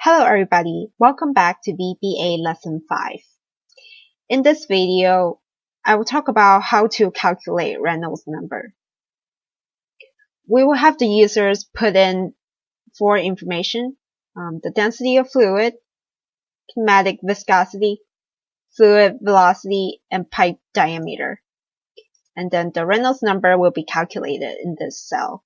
Hello everybody, welcome back to VBA Lesson 5. In this video, I will talk about how to calculate Reynolds number. We will have the users put in 4 information, the density of fluid, kinematic viscosity, fluid velocity, and pipe diameter. And then the Reynolds number will be calculated in this cell.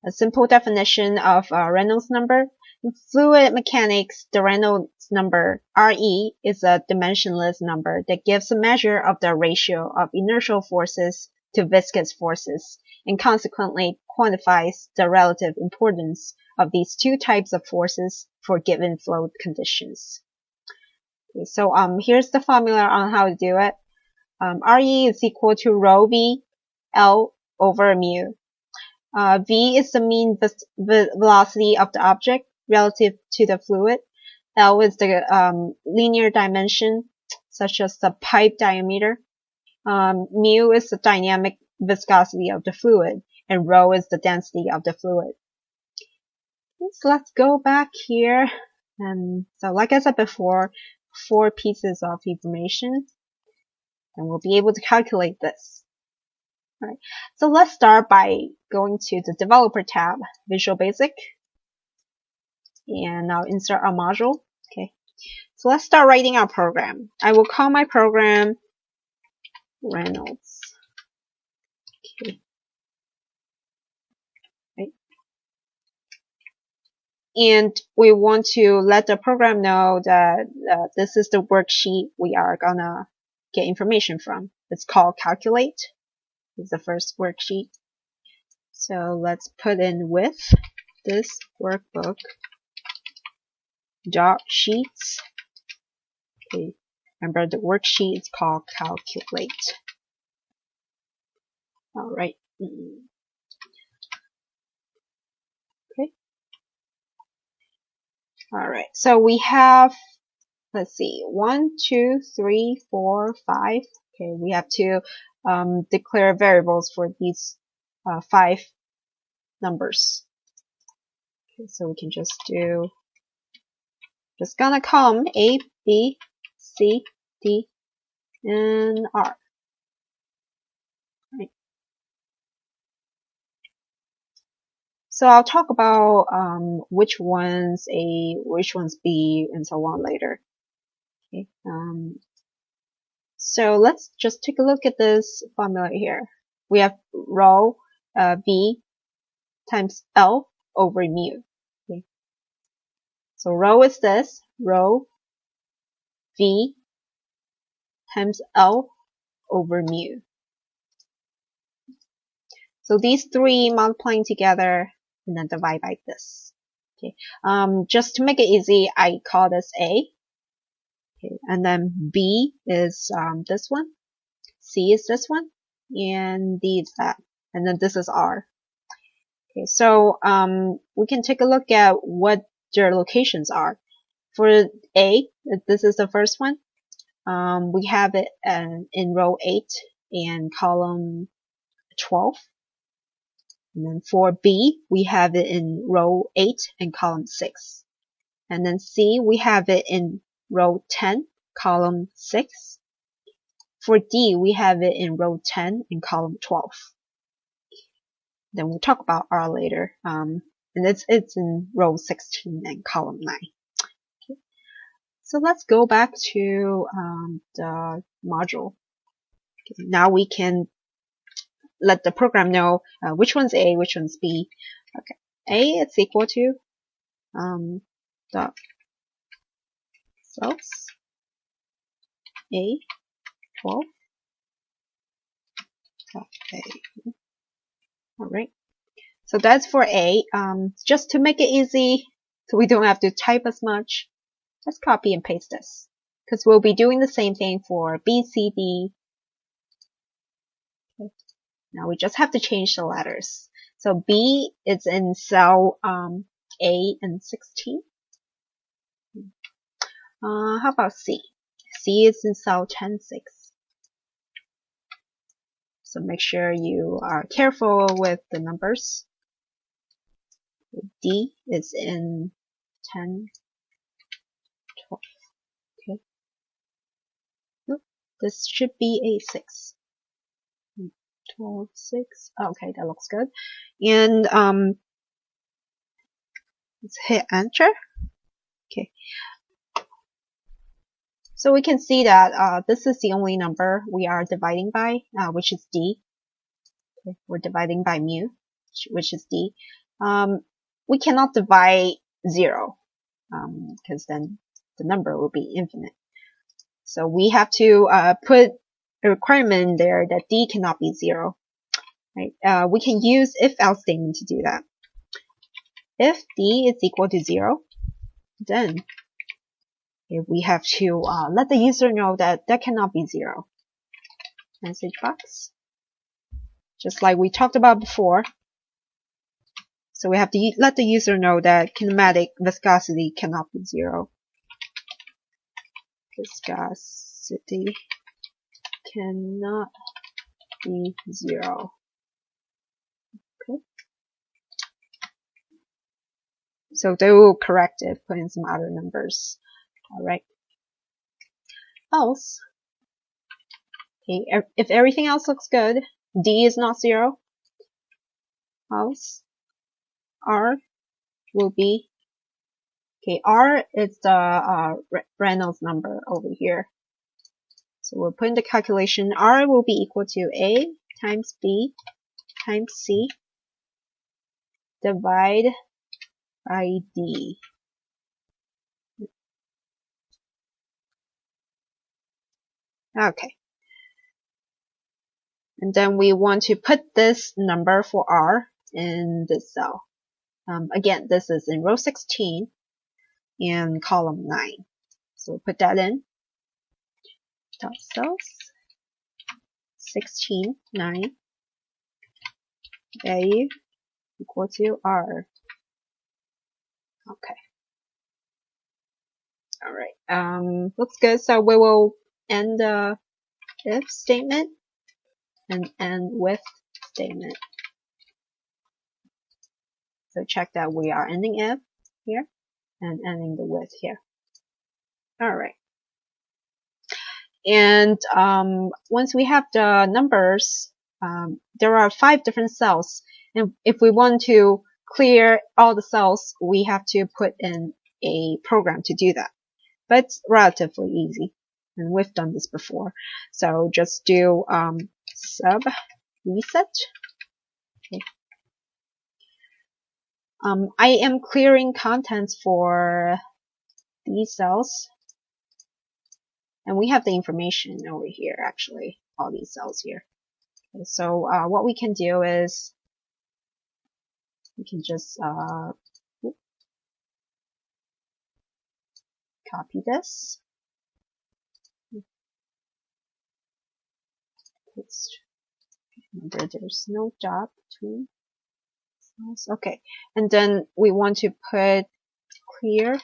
A simple definition of Reynolds number. In fluid mechanics, the Reynolds number, Re, is a dimensionless number that gives a measure of the ratio of inertial forces to viscous forces, and consequently quantifies the relative importance of these two types of forces for given flow conditions. Okay, so here's the formula on how to do it. Re is equal to rho v L over mu. V is the mean velocity of the object relative to the fluid. L is the linear dimension, such as the pipe diameter. Mu is the dynamic viscosity of the fluid, and rho is the density of the fluid. So let's go back here. And so like I said before, 4 pieces of information, and we'll be able to calculate this. All right, so let's start by going to the Developer tab, Visual Basic, and now insert our module. Okay, so let's start writing our program. I will call my program Reynolds. Okay. Right. And we want to let the program know that this is the worksheet we are gonna get information from. It's called Calculate. Is the first worksheet. So let's put in with this workbook dot sheets. Okay, remember the worksheet is called Calculate. All right. Okay. All right. So we have, let's see, 1, 2, 3, 4, 5. Okay, we have to declare variables for these 5 numbers. Okay, so we can just gonna call them A, B, C, D, and R. Right. So I'll talk about which one's A, which one's B, and so on later. Okay. So let's just take a look at this formula here. We have rho V times L over mu. Okay. So rho is this, rho V times L over mu. So these 3 multiplying together and then divide by this. Okay. Just to make it easy, I call this A. Okay. And then B is this one, C is this one, and D is that. And then this is R. Okay, so we can take a look at what their locations are. For A, this is the first one. We have it in row 8 and column 12. And then for B, we have it in row 8 and column 6. And then C, we have it in row 10, column 6. For D, we have it in row 10 and column 12. Then we'll talk about R later. And it's in row 16 and column 9. Okay. So let's go back to the module. Okay. Now we can let the program know which one's A, which one's B. Okay. A is equal to dot cells A 12 dot A. Alright, so that's for A. Just to make it easy, so we don't have to type as much, let's copy and paste this. Because we'll be doing the same thing for B, C, D. Okay. Now we just have to change the letters. So B is in cell A and 16. How about C? C is in cell 10, 6. So make sure you are careful with the numbers. D is in 10, 12. Okay. Nope. This should be a 6. 12, 6. Okay, that looks good. And let's hit enter. Okay. So we can see that this is the only number we are dividing by, which is D. Okay. We're dividing by mu, which is D. We cannot divide 0, because then the number will be infinite. So we have to put a requirement in there that D cannot be 0. Right? We can use if-else statement to do that. If D is equal to 0, then we have to let the user know that that cannot be 0. Message box. Just like we talked about before. So we have to let the user know that kinematic viscosity cannot be 0. Viscosity cannot be 0. Okay. So they will correct it, put in some other numbers. Alright. Else, okay, if everything else looks good, D is not 0, else R will be, okay, R is the Reynolds number over here. So we'll put in the calculation, R will be equal to A times B times C divide by D. Okay. And then we want to put this number for R in this cell. Again, this is in row 16 and column 9. So we'll put that in. Dot cells 16, 9, value equal to R. Okay. Alright. Looks good. So we will end the if statement and end with statement. So check that we are ending if here and ending the with here. Alright. And once we have the numbers, there are 5 different cells. And if we want to clear all the cells, we have to put in a program to do that. But it's relatively easy. And we've done this before. So just do sub reset. Okay. I am clearing contents for these cells. And we have the information over here, actually, all these cells here. Okay, so what we can do is we can just copy this. Paste. Remember, there's no dot between cells. Okay, and then we want to put clear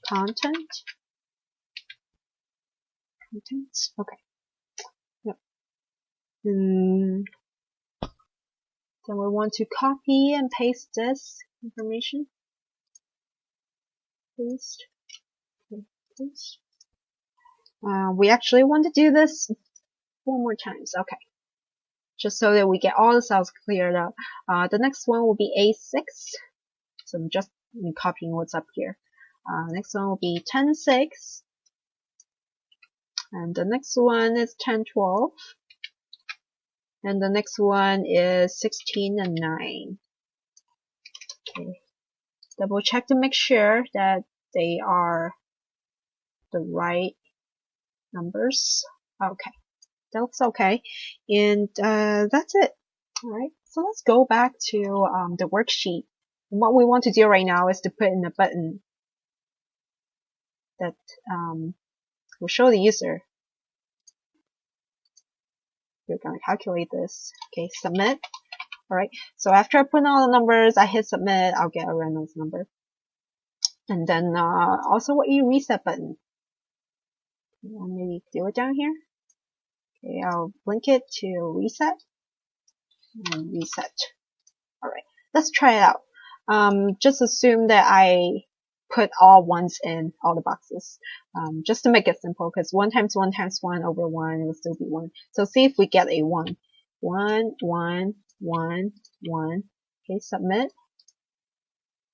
content. Contents. Okay. Yep. Then we want to copy and paste this information. Paste. Okay, paste. We actually want to do this 4 more times. Okay. Just so that we get all the cells cleared up. The next one will be A6. So I'm just copying what's up here. Next one will be 10, 6. And the next one is 10, 12. And the next one is 16 and 9. Okay. Double check to make sure that they are the right numbers. Okay. That looks okay. And that's it. Alright. So let's go back to the worksheet. And what we want to do right now is to put in a button that will show the user. We're going to calculate this. Okay, submit. Alright, so after I put in all the numbers, I hit submit, I'll get a Reynolds number. And then also a reset button. I'll maybe do it down here. Okay, I'll blink it to reset. And reset. Alright, let's try it out. just assume that I put all ones in all the boxes, just to make it simple, because 1 times 1 times 1 over 1 will still be 1. So see if we get a 1. 1, 1, 1, 1. Okay, submit.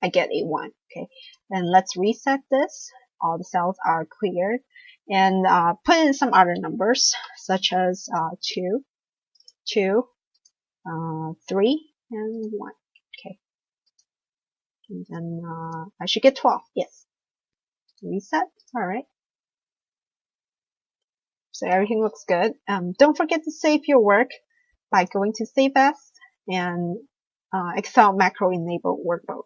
I get a 1. Okay, then let's reset this. All the cells are cleared, and put in some other numbers, such as 2, 2, 3, and 1. Okay, and then I should get 12. Yes. Reset. All right. So everything looks good. Don't forget to save your work by going to Save As and Excel macro enabled workbook.